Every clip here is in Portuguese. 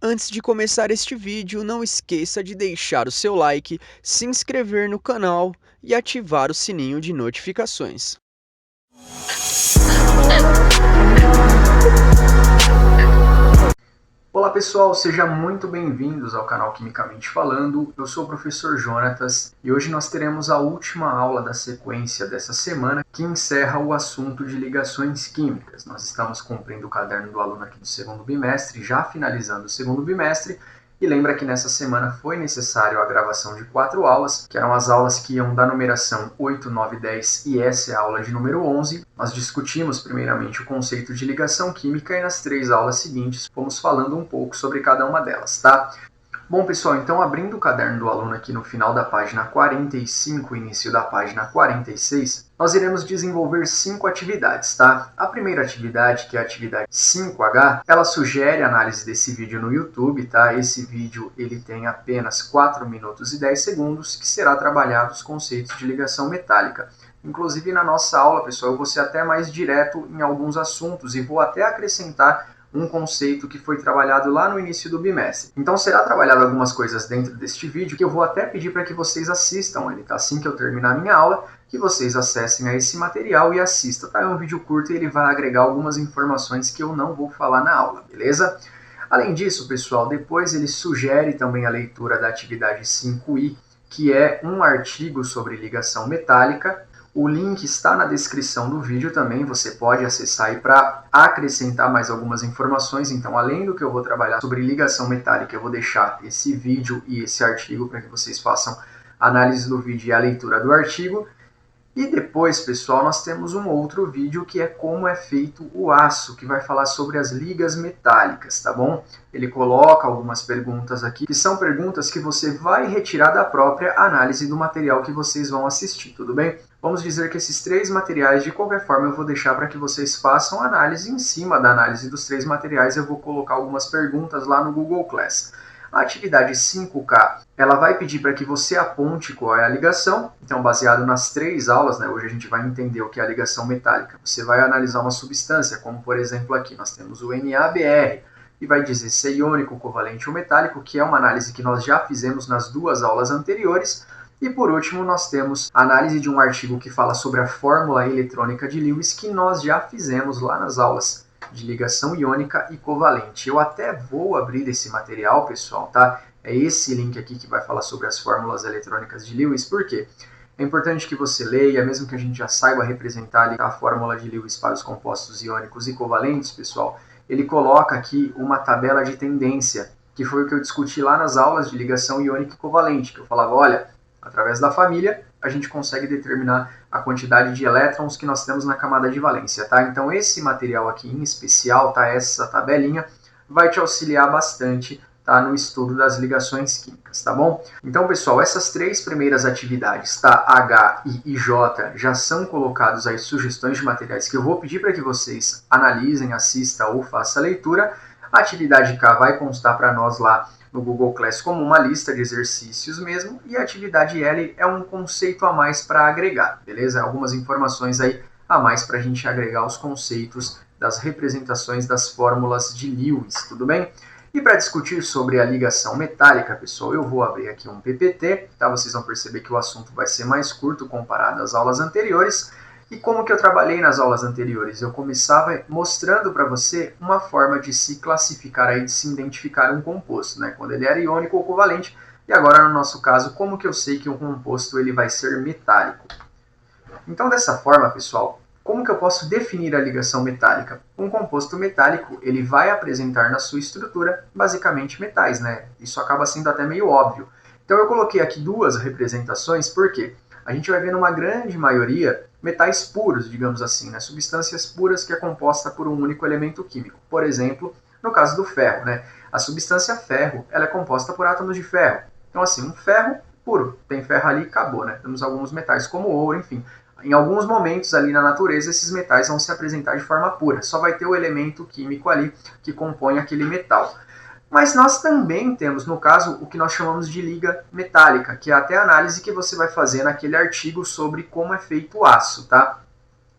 Antes de começar este vídeo, não esqueça de deixar o seu like, se inscrever no canal e ativar o sininho de notificações. Olá pessoal, sejam muito bem-vindos ao canal Quimicamente Falando. Eu sou o professor Jonatas e hoje nós teremos a última aula da sequência dessa semana que encerra o assunto de ligações químicas. Nós estamos cumprindo o caderno do aluno aqui do segundo bimestre, já finalizando o segundo bimestre. E lembra que nessa semana foi necessário a gravação de 4 aulas, que eram as aulas que iam da numeração 8, 9, 10 e essa é a aula de número 11. Nós discutimos primeiramente o conceito de ligação química e nas 3 aulas seguintes fomos falando um pouco sobre cada uma delas, tá? Bom, pessoal, então abrindo o caderno do aluno aqui no final da página 45 e início da página 46, nós iremos desenvolver 5 atividades, tá? A primeira atividade, que é a atividade 5H, ela sugere a análise desse vídeo no YouTube, tá? Esse vídeo ele tem apenas 4 minutos e 10 segundos, que será trabalhado os conceitos de ligação metálica. Inclusive na nossa aula, pessoal, eu vou ser até mais direto em alguns assuntos e vou até acrescentar um conceito que foi trabalhado lá no início do bimestre. Então será trabalhado algumas coisas dentro deste vídeo que eu vou até pedir para que vocês assistam ele, tá? Assim que eu terminar a minha aula, que vocês acessem a esse material e assistam, tá? É um vídeo curto e ele vai agregar algumas informações que eu não vou falar na aula, beleza? Além disso, pessoal, depois ele sugere também a leitura da atividade 5I, que é um artigo sobre ligação metálica. O link está na descrição do vídeo também, você pode acessar aí para acrescentar mais algumas informações. Então, além do que eu vou trabalhar sobre ligação metálica, eu vou deixar esse vídeo e esse artigo para que vocês façam a análise do vídeo e a leitura do artigo. E depois, pessoal, nós temos um outro vídeo que é como é feito o aço, que vai falar sobre as ligas metálicas, tá bom? Ele coloca algumas perguntas aqui, que são perguntas que você vai retirar da própria análise do material que vocês vão assistir, tudo bem? Vamos dizer que esses 3 materiais, de qualquer forma, eu vou deixar para que vocês façam análise. Em cima da análise dos 3 materiais, eu vou colocar algumas perguntas lá no Google Class. A atividade 5K, ela vai pedir para que você aponte qual é a ligação. Então, baseado nas 3 aulas, né, hoje a gente vai entender o que é a ligação metálica. Você vai analisar uma substância, como por exemplo aqui, nós temos o NaBr, e vai dizer se é iônico, covalente ou metálico, que é uma análise que nós já fizemos nas 2 aulas anteriores. E por último, nós temos a análise de um artigo que fala sobre a fórmula eletrônica de Lewis, que nós já fizemos lá nas aulas de ligação iônica e covalente. Eu até vou abrir esse material, pessoal, tá? É esse link aqui que vai falar sobre as fórmulas eletrônicas de Lewis. Por quê? É importante que você leia, mesmo que a gente já saiba representar ali a fórmula de Lewis para os compostos iônicos e covalentes, pessoal. Ele coloca aqui uma tabela de tendência, que foi o que eu discuti lá nas aulas de ligação iônica e covalente, que eu falava, olha, através da família, a gente consegue determinar a quantidade de elétrons que nós temos na camada de valência, tá? Então, esse material aqui em especial, tá? Essa tabelinha vai te auxiliar bastante, tá? No estudo das ligações químicas, tá bom? Então, pessoal, essas 3 primeiras atividades, tá? H, I e J, já são colocados aí sugestões de materiais que eu vou pedir para que vocês analisem, assistam ou façam a leitura. A atividade K vai constar para nós lá no Google Class como uma lista de exercícios mesmo, e a atividade L é um conceito a mais para agregar, beleza? Algumas informações aí a mais para a gente agregar os conceitos das representações das fórmulas de Lewis, tudo bem? E para discutir sobre a ligação metálica, pessoal, eu vou abrir aqui um PPT, tá? Vocês vão perceber que o assunto vai ser mais curto comparado às aulas anteriores. E como que eu trabalhei nas aulas anteriores? Eu começava mostrando para você uma forma de se classificar, aí, de se identificar um composto, né? Quando ele era iônico ou covalente. E agora, no nosso caso, como que eu sei que um composto ele vai ser metálico? Então, dessa forma, pessoal, como que eu posso definir a ligação metálica? Um composto metálico ele vai apresentar na sua estrutura, basicamente, metais, né? Isso acaba sendo até meio óbvio. Então, eu coloquei aqui 2 representações, por quê? A gente vai ver numa grande maioria metais puros, digamos assim, né? Substâncias puras que é composta por um único elemento químico. Por exemplo, no caso do ferro, né? A substância ferro ela é composta por átomos de ferro. Então, assim, um ferro puro, tem ferro ali e acabou, né? Temos alguns metais como ouro, enfim. Em alguns momentos ali na natureza, esses metais vão se apresentar de forma pura. Só vai ter o elemento químico ali que compõe aquele metal. Mas nós também temos, no caso, o que nós chamamos de liga metálica, que é até a análise que você vai fazer naquele artigo sobre como é feito o aço, tá?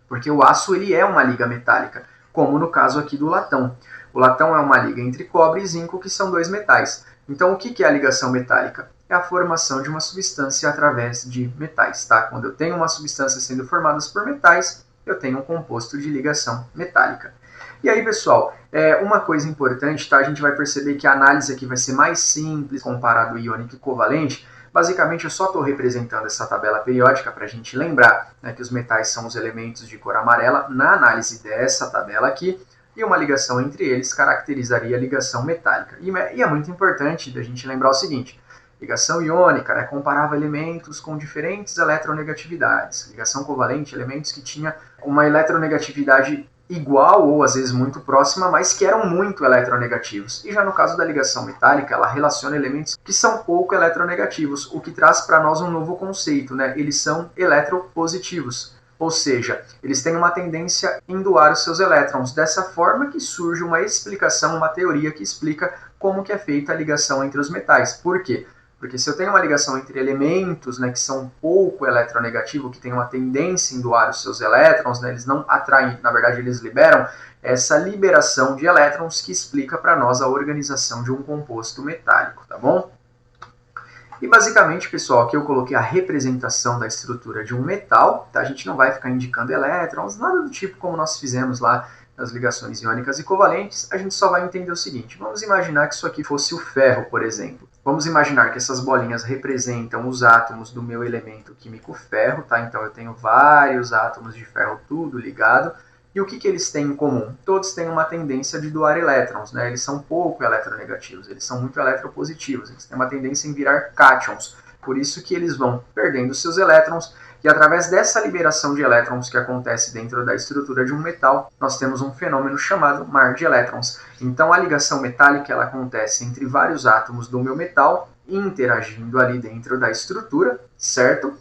Porque o aço ele é uma liga metálica, como no caso aqui do latão. O latão é uma liga entre cobre e zinco, que são dois metais. Então, o que é a ligação metálica? É a formação de uma substância através de metais, tá? Quando eu tenho uma substância sendo formada por metais, eu tenho um composto de ligação metálica. E aí, pessoal, uma coisa importante, tá? A gente vai perceber que a análise aqui vai ser mais simples comparado ao iônico e covalente. Basicamente, eu só estou representando essa tabela periódica para a gente lembrar, né, que os metais são os elementos de cor amarela na análise dessa tabela aqui, e uma ligação entre eles caracterizaria a ligação metálica. E é muito importante a gente lembrar o seguinte: ligação iônica, né, comparava elementos com diferentes eletronegatividades. Ligação covalente, elementos que tinham uma eletronegatividade igual ou às vezes muito próxima, mas que eram muito eletronegativos. E já no caso da ligação metálica, ela relaciona elementos que são pouco eletronegativos, o que traz para nós um novo conceito, né? Eles são eletropositivos, ou seja, eles têm uma tendência em doar os seus elétrons. Dessa forma que surge uma explicação, uma teoria que explica como que é feita a ligação entre os metais. Por quê? Porque se eu tenho uma ligação entre elementos, né, que são pouco eletronegativos, que têm uma tendência em doar os seus elétrons, né, eles não atraem, na verdade eles liberam, essa liberação de elétrons que explica para nós a organização de um composto metálico, tá bom? E basicamente, pessoal, aqui eu coloquei a representação da estrutura de um metal, tá? A gente não vai ficar indicando elétrons, nada do tipo como nós fizemos lá nas ligações iônicas e covalentes. A gente só vai entender o seguinte: vamos imaginar que isso aqui fosse o ferro, por exemplo. Vamos imaginar que essas bolinhas representam os átomos do meu elemento químico ferro, tá? Então eu tenho vários átomos de ferro tudo ligado. E o que eles têm em comum? Todos têm uma tendência de doar elétrons, né? Eles são pouco eletronegativos, eles são muito eletropositivos, eles têm uma tendência em virar cátions. Por isso que eles vão perdendo seus elétrons, e através dessa liberação de elétrons que acontece dentro da estrutura de um metal, nós temos um fenômeno chamado mar de elétrons. Então a ligação metálica ela acontece entre vários átomos do meu metal, interagindo ali dentro da estrutura, certo?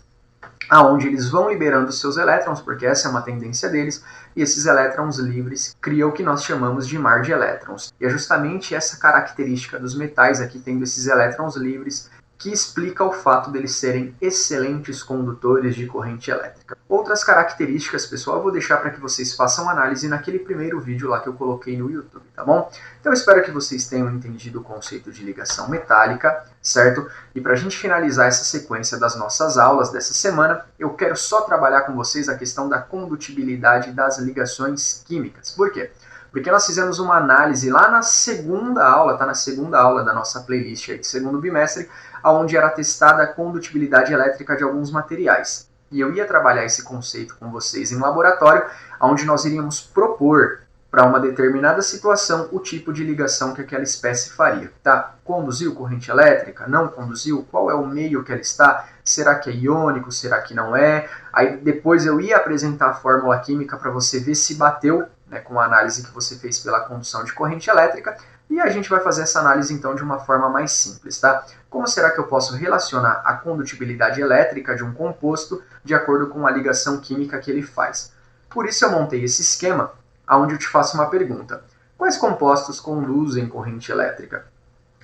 Aonde eles vão liberando seus elétrons, porque essa é uma tendência deles, e esses elétrons livres criam o que nós chamamos de mar de elétrons. E é justamente essa característica dos metais aqui, tendo esses elétrons livres, que explica o fato deles serem excelentes condutores de corrente elétrica. Outras características, pessoal, eu vou deixar para que vocês façam análise naquele primeiro vídeo lá que eu coloquei no YouTube, tá bom? Então eu espero que vocês tenham entendido o conceito de ligação metálica, certo? E para a gente finalizar essa sequência das nossas aulas dessa semana, eu quero só trabalhar com vocês a questão da condutibilidade das ligações químicas. Por quê? Porque nós fizemos uma análise lá na segunda aula, tá? Na segunda aula da nossa playlist aí de segundo bimestre, onde era testada a condutibilidade elétrica de alguns materiais. E eu ia trabalhar esse conceito com vocês em laboratório, onde nós iríamos propor para uma determinada situação o tipo de ligação que aquela espécie faria. Tá? Conduziu corrente elétrica? Não conduziu? Qual é o meio que ela está? Será que é iônico? Será que não é? Aí depois eu ia apresentar a fórmula química para você ver se bateu, né, com a análise que você fez pela condução de corrente elétrica. E a gente vai fazer essa análise então de uma forma mais simples, tá? Como será que eu posso relacionar a condutibilidade elétrica de um composto de acordo com a ligação química que ele faz? Por isso eu montei esse esquema, onde eu te faço uma pergunta: quais compostos conduzem corrente elétrica?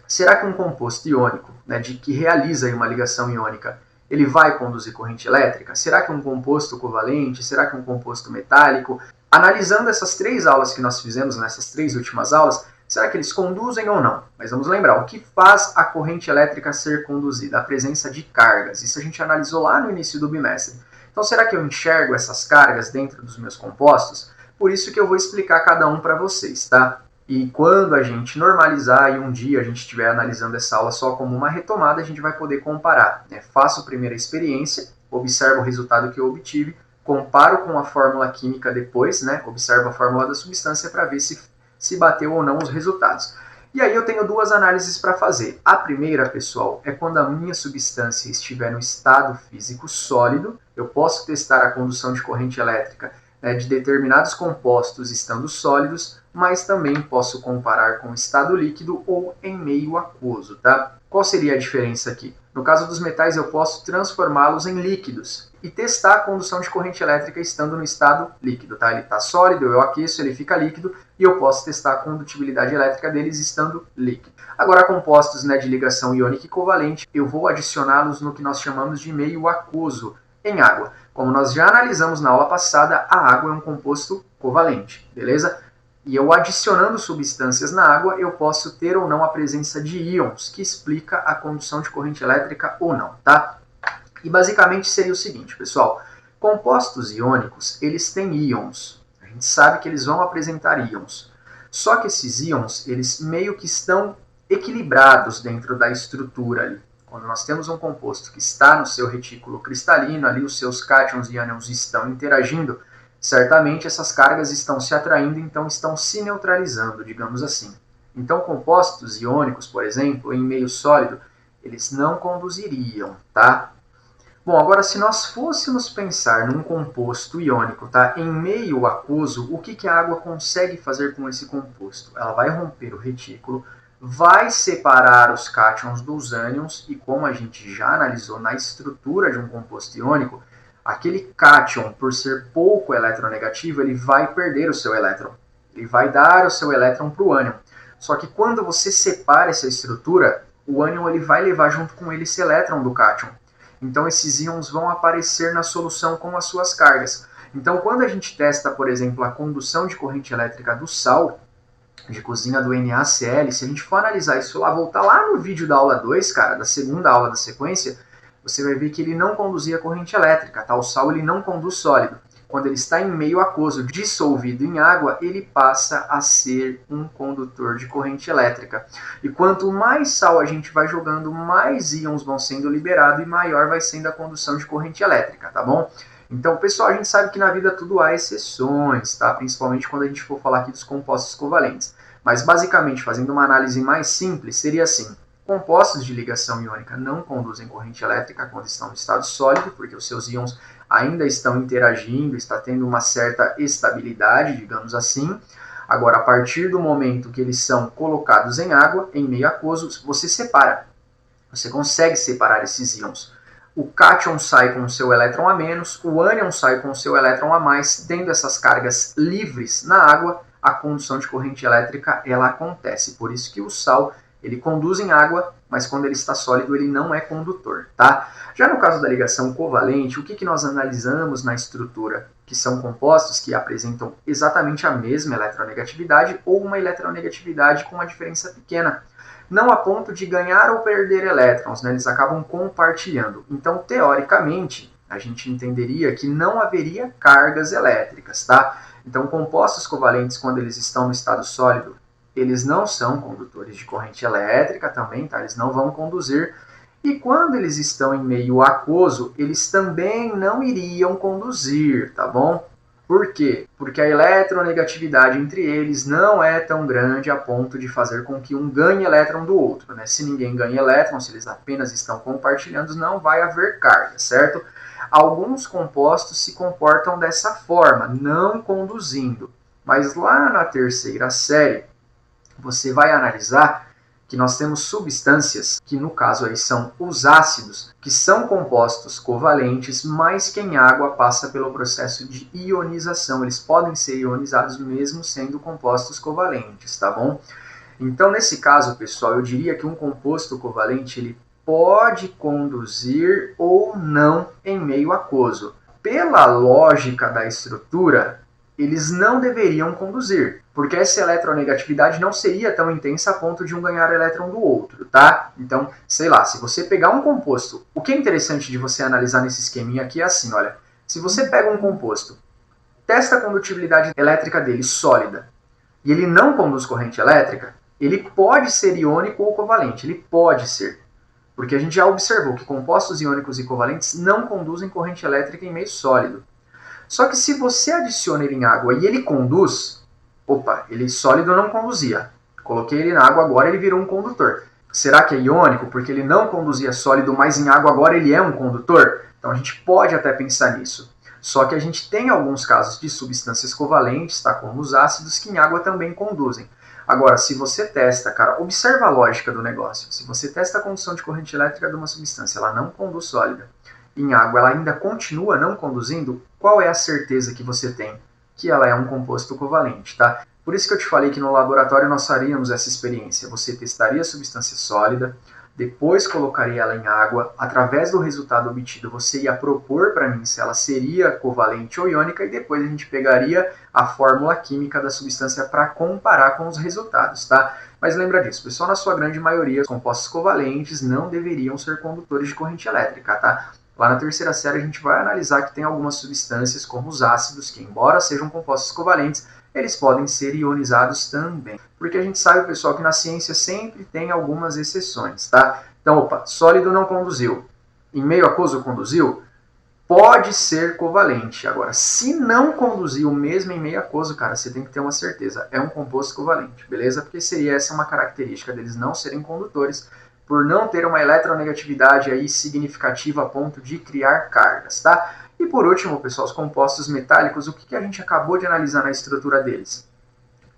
Será que um composto iônico, né, que realiza uma ligação iônica, ele vai conduzir corrente elétrica? Será que um composto covalente? Será que um composto metálico? Analisando essas três aulas que nós fizemos, nessas três últimas aulas, será que eles conduzem ou não? Mas vamos lembrar, o que faz a corrente elétrica ser conduzida? A presença de cargas. Isso a gente analisou lá no início do bimestre. Então, será que eu enxergo essas cargas dentro dos meus compostos? Por isso que eu vou explicar cada um para vocês, tá? E quando a gente normalizar e um dia a gente estiver analisando essa aula só como uma retomada, a gente vai poder comparar, né? Faço a primeira experiência, observo o resultado que eu obtive, comparo com a fórmula química depois, né? Observo a fórmula da substância para ver se bateu ou não os resultados. E aí eu tenho duas análises para fazer. A primeira, pessoal, é quando a minha substância estiver no estado físico sólido. Eu posso testar a condução de corrente elétrica, né, de determinados compostos estando sólidos, mas também posso comparar com estado líquido ou em meio aquoso, tá? Qual seria a diferença aqui? No caso dos metais, eu posso transformá-los em líquidos e testar a condução de corrente elétrica estando no estado líquido, tá? Ele está sólido, eu aqueço, ele fica líquido e eu posso testar a condutibilidade elétrica deles estando líquido. Agora, compostos, né, de ligação iônica e covalente, eu vou adicioná-los no que nós chamamos de meio aquoso, em água. Como nós já analisamos na aula passada, a água é um composto covalente, beleza? E eu adicionando substâncias na água, eu posso ter ou não a presença de íons, que explica a condução de corrente elétrica ou não, tá? E basicamente seria o seguinte, pessoal, compostos iônicos, eles têm íons. A gente sabe que eles vão apresentar íons. Só que esses íons, eles meio que estão equilibrados dentro da estrutura ali. Quando nós temos um composto que está no seu retículo cristalino, ali os seus cátions e ânions estão interagindo, certamente essas cargas estão se atraindo, então estão se neutralizando, digamos assim. Então, compostos iônicos, por exemplo, em meio sólido, eles não conduziriam, tá? Bom, agora se nós fôssemos pensar num composto iônico, tá, em meio aquoso, o que a água consegue fazer com esse composto? Ela vai romper o retículo, vai separar os cátions dos ânions, e como a gente já analisou na estrutura de um composto iônico, aquele cátion, por ser pouco eletronegativo, ele vai perder o seu elétron. Ele vai dar o seu elétron para o ânion. Só que quando você separa essa estrutura, o ânion ele vai levar junto com ele esse elétron do cátion. Então esses íons vão aparecer na solução com as suas cargas. Então quando a gente testa, por exemplo, a condução de corrente elétrica do sal, de cozinha do NaCl, se a gente for analisar isso lá, voltar lá no vídeo da aula 2, cara, da segunda aula da sequência, você vai ver que ele não conduzia corrente elétrica, tá? O sal ele não conduz sólido. Quando ele está em meio aquoso, dissolvido em água, ele passa a ser um condutor de corrente elétrica. E quanto mais sal a gente vai jogando, mais íons vão sendo liberados e maior vai sendo a condução de corrente elétrica, tá bom? Então, pessoal, a gente sabe que na vida tudo há exceções, tá? Principalmente quando a gente for falar aqui dos compostos covalentes. Mas, basicamente, fazendo uma análise mais simples, seria assim. Compostos de ligação iônica não conduzem corrente elétrica quando estão no estado sólido, porque os seus íons ainda estão interagindo, está tendo uma certa estabilidade, digamos assim. Agora, a partir do momento que eles são colocados em água, em meio aquoso, você separa. Você consegue separar esses íons. O cátion sai com o seu elétron a menos, o ânion sai com o seu elétron a mais, tendo essas cargas livres na água, a condução de corrente elétrica ela acontece. Por isso que o sal ele conduz em água, mas quando ele está sólido ele não é condutor, tá? Já no caso da ligação covalente, o que nós analisamos na estrutura? Que são compostos que apresentam exatamente a mesma eletronegatividade ou uma eletronegatividade com uma diferença pequena. Não a ponto de ganhar ou perder elétrons, né? Eles acabam compartilhando. Então, teoricamente, a gente entenderia que não haveria cargas elétricas, tá? Então, compostos covalentes, quando eles estão no estado sólido, eles não são condutores de corrente elétrica também, tá? Eles não vão conduzir. E quando eles estão em meio aquoso, eles também não iriam conduzir, tá bom? Por quê? Porque a eletronegatividade entre eles não é tão grande a ponto de fazer com que um ganhe elétron do outro, né? Se ninguém ganha elétron, se eles apenas estão compartilhando, não vai haver carga, certo? Alguns compostos se comportam dessa forma, não conduzindo. Mas lá na terceira série, você vai analisar que nós temos substâncias, que no caso aí são os ácidos, que são compostos covalentes, mas que em água passa pelo processo de ionização. Eles podem ser ionizados mesmo sendo compostos covalentes, tá bom? Então, nesse caso, pessoal, eu diria que um composto covalente ele pode conduzir ou não em meio aquoso. Pela lógica da estrutura, eles não deveriam conduzir, porque essa eletronegatividade não seria tão intensa a ponto de um ganhar elétron do outro, tá? Então, sei lá, se você pegar um composto, o que é interessante de você analisar nesse esqueminha aqui é assim, olha, se você pega um composto, testa a condutibilidade elétrica dele sólida, e ele não conduz corrente elétrica, ele pode ser iônico ou covalente, ele pode ser. Porque a gente já observou que compostos iônicos e covalentes não conduzem corrente elétrica em meio sólido. Só que se você adiciona ele em água e ele conduz, opa, ele sólido não conduzia. Coloquei ele na água agora, ele virou um condutor. Será que é iônico? Porque ele não conduzia sólido, mas em água agora ele é um condutor? Então a gente pode até pensar nisso. Só que a gente tem alguns casos de substâncias covalentes, tá, como os ácidos, que em água também conduzem. Agora, se você testa, cara, observa a lógica do negócio. Se você testa a condução de corrente elétrica de uma substância, ela não conduz sólida, em água ela ainda continua não conduzindo, qual é a certeza que você tem? Que ela é um composto covalente, tá? Por isso que eu te falei que no laboratório nós faríamos essa experiência. Você testaria a substância sólida, depois colocaria ela em água, através do resultado obtido você ia propor para mim se ela seria covalente ou iônica e depois a gente pegaria a fórmula química da substância para comparar com os resultados, tá? Mas lembra disso, pessoal, na sua grande maioria, os compostos covalentes não deveriam ser condutores de corrente elétrica, tá? Lá na terceira série a gente vai analisar que tem algumas substâncias, como os ácidos, que embora sejam compostos covalentes, eles podem ser ionizados também. Porque a gente sabe, pessoal, que na ciência sempre tem algumas exceções, tá? Então, opa, sólido não conduziu. Em meio aquoso conduziu? Pode ser covalente. Agora, se não conduziu mesmo em meio aquoso, cara, você tem que ter uma certeza. É um composto covalente, beleza? Porque seria essa uma característica deles não serem condutores, por não ter uma eletronegatividade aí significativa a ponto de criar cargas, tá? E por último, pessoal, os compostos metálicos, o que a gente acabou de analisar na estrutura deles?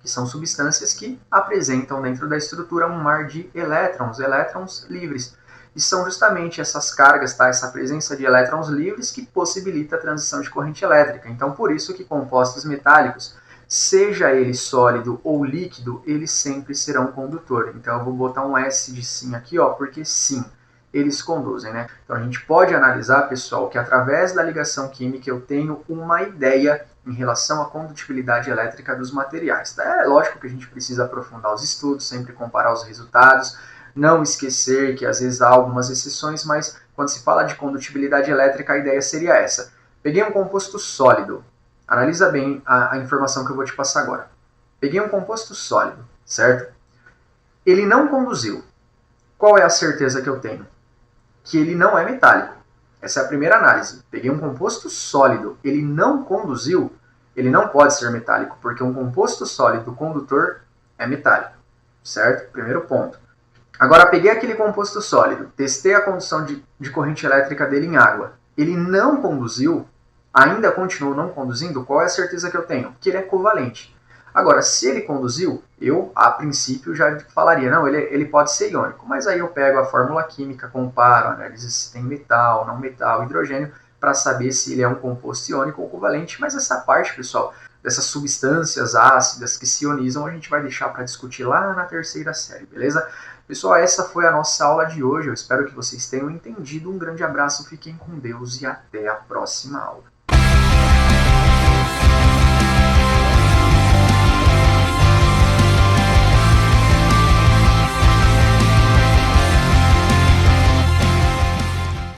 Que são substâncias que apresentam dentro da estrutura um mar de elétrons livres. E são justamente essas cargas, tá? Essa presença de elétrons livres que possibilita a transição de corrente elétrica. Então, por isso que compostos metálicos, seja ele sólido ou líquido, eles sempre serão condutor. Então, eu vou botar um S de sim aqui, ó, porque sim, eles conduzem, né? Então, a gente pode analisar, pessoal, que através da ligação química eu tenho uma ideia em relação à condutibilidade elétrica dos materiais, tá? É lógico que a gente precisa aprofundar os estudos, sempre comparar os resultados, não esquecer que às vezes há algumas exceções, mas quando se fala de condutibilidade elétrica, a ideia seria essa. Peguei um composto sólido, analisa bem a informação que eu vou te passar agora. Peguei um composto sólido, certo? Ele não conduziu. Qual é a certeza que eu tenho? Que ele não é metálico. Essa é a primeira análise. Peguei um composto sólido, ele não conduziu, ele não pode ser metálico, porque um composto sólido condutor é metálico, certo? Primeiro ponto. Agora, peguei aquele composto sólido, testei a condução de corrente elétrica dele em água, ele não conduziu, ainda continuou não conduzindo, qual é a certeza que eu tenho? Que ele é covalente. Agora, se ele conduziu, eu, a princípio, já falaria, não, ele pode ser iônico. Mas aí eu pego a fórmula química, comparo, analiso se tem metal, não metal, hidrogênio, para saber se ele é um composto iônico ou covalente. Mas essa parte, pessoal, dessas substâncias ácidas que se ionizam, a gente vai deixar para discutir lá na terceira série, beleza? Pessoal, essa foi a nossa aula de hoje. Eu espero que vocês tenham entendido. Um grande abraço, fiquem com Deus e até a próxima aula.